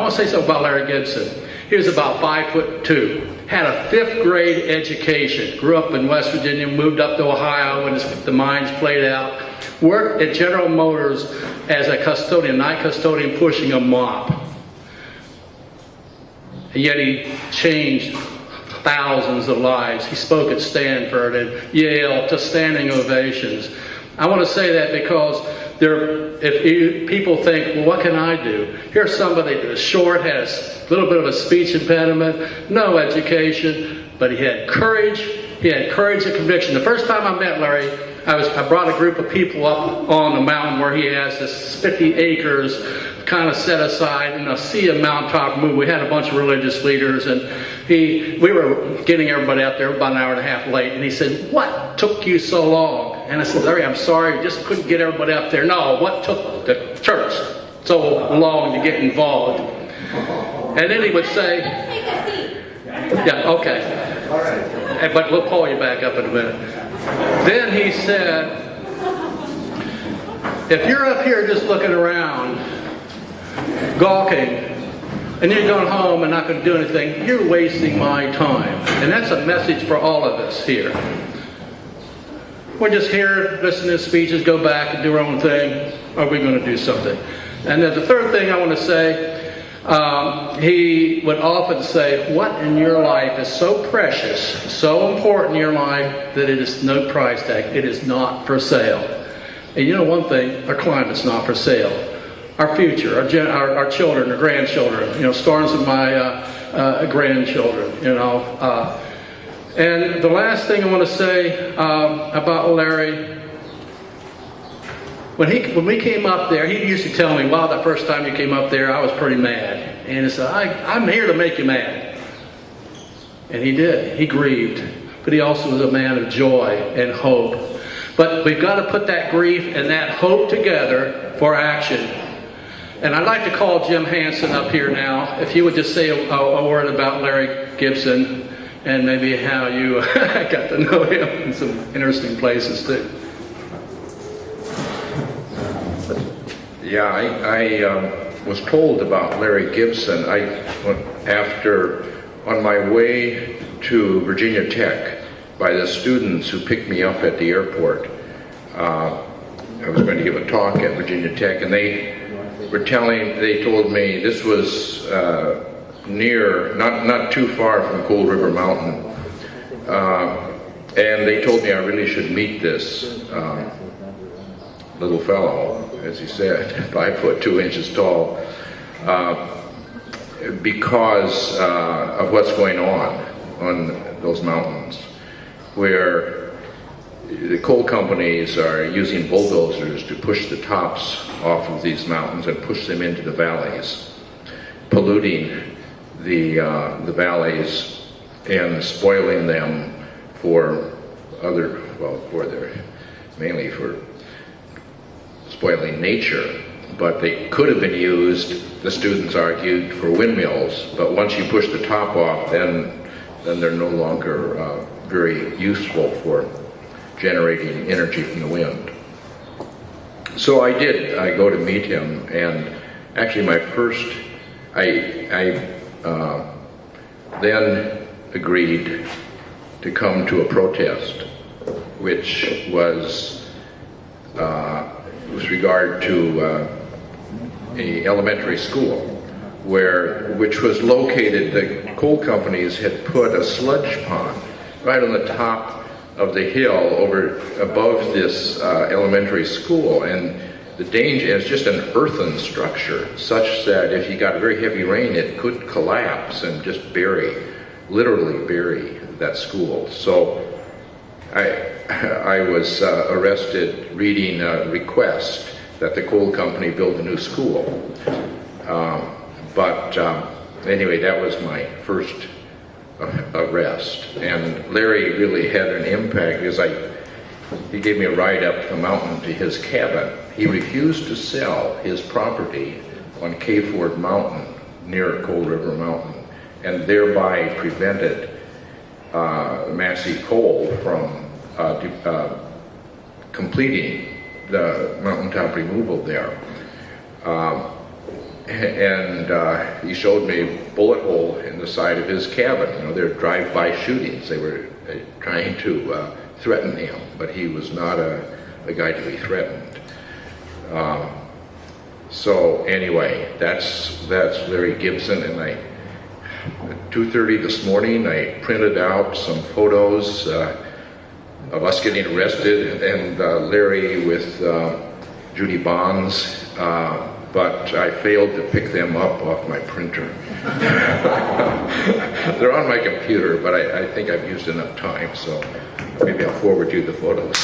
I want to say something about Larry Gibson. He was about 5'2", had a 5th grade education, grew up in West Virginia, moved up to Ohio when the mines played out, worked at General Motors as a custodian, night custodian, pushing a mop. And yet he changed thousands of lives. He spoke at Stanford and Yale to standing ovations. I want to say that because people think, well, what can I do? Here's somebody that is short, has a little bit of a speech impediment, no education, but he had courage. He had courage and conviction. The first time I met Larry, I brought a group of people up on the mountain where he has this 50 acres kind of set aside in a sea of mountaintop movement. We had a bunch of religious leaders, and we were getting everybody out there about an hour and a half late, and he said, "What took you so long?" And I said, "Larry, I'm sorry, we just couldn't get everybody up there." "No, what took the church so long to get involved?" And then he would say, "Yeah, okay. All right. But we'll call you back up in a minute." Then he said, "If you're up here just looking around, gawking, and you're going home and not going to do anything, you're wasting my time." And that's a message for all of us here. We're just here, listening to speeches, go back and do our own thing. Are we going to do something? And then the third thing I want to say, he would often say, what in your life is so precious, so important in your life, that it is no price tag. It is not for sale. And you know one thing, our climate's not for sale. Our future, our children, our grandchildren, storms of my grandchildren, And the last thing I want to say about Larry, when we came up there, he used to tell me, "Wow, the first time you came up there, I was pretty mad." And he said, I'm here to make you mad." And he did. He grieved. But he also was a man of joy and hope. But we've got to put that grief and that hope together for action. And I'd like to call Jim Hansen up here now. If you would just say a word about Larry Gibson and maybe how you got to know him in some interesting places too. Yeah, I was told about Larry Gibson. On my way to Virginia Tech by the students who picked me up at the airport. I was going to give a talk at Virginia Tech, and they told me this was near, not too far from Cold River Mountain, and they told me I really should meet this little fellow, as he said, 5'2" tall, because of what's going on those mountains, where the coal companies are using bulldozers to push the tops off of these mountains and push them into the valleys, polluting the valleys and spoiling them mainly for spoiling nature. But they could have been used, the students argued, for windmills. But once you push the top off, then they're no longer very useful for generating energy from the wind. So I did. I go to meet him, and actually I then agreed to come to a protest, which was with regard to a elementary school, which was located. The coal companies had put a sludge pond right on the top of the hill above this elementary school, and the danger is just an earthen structure, such that if you got very heavy rain, it could collapse and just literally bury that school. So I was arrested reading a request that the coal company build a new school. Anyway, that was my first arrest. And Larry really had an impact because he gave me a ride up the mountain to his cabin. He refused to sell his property on Ford Mountain near Cold River Mountain, and thereby prevented Massey Coal from completing the mountaintop removal there. and he showed me a bullet hole in the side of his cabin. You know, they're drive-by shootings. They were trying to threaten him, but he was not a guy to be threatened. So anyway, that's Larry Gibson, and at 2:30 this morning I printed out some photos of us getting arrested, and Larry with Judy Bonds, but I failed to pick them up off my printer. They're on my computer, but I think I've used enough time, so maybe I'll forward you the photos.